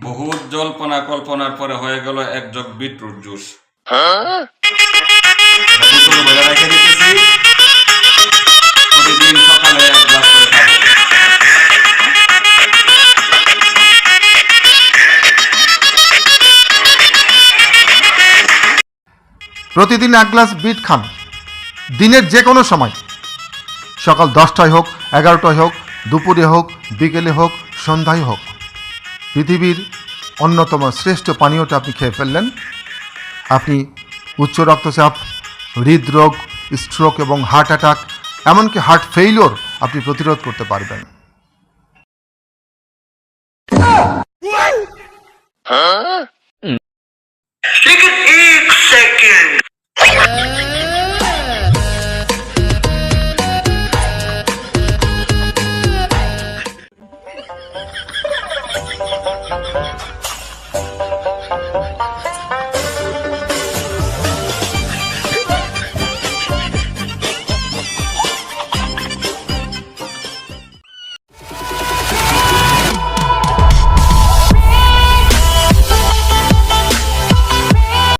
বহুত জল্পনা কল্পনার পরে হয়ে গেল 1 জগ বিটরুট জুস। বোতলে ভরে রেখে দিতেছি, প্রতিদিন সকালে 1 গ্লাস করে খাবো। প্রতিদিন 1 গ্লাস বিট খান, দিনের যে কোনো সময়, সকাল 10টায় হোক, 11টায় হোক, দুপুরে হোক, বিকেলে হোক, সন্ধ্যায় হোক। পৃথিবীর অন্যতম শ্রেষ্ঠ পানীয়টা আপনি খেয়ে ফেললেন। আপনি উচ্চ রক্তচাপ, হৃদরোগ, স্ট্রোক এবং হার্ট অ্যাটাক, এমনকি হার্ট ফেইলিওর আপনি প্রতিরোধ করতে পারবেন।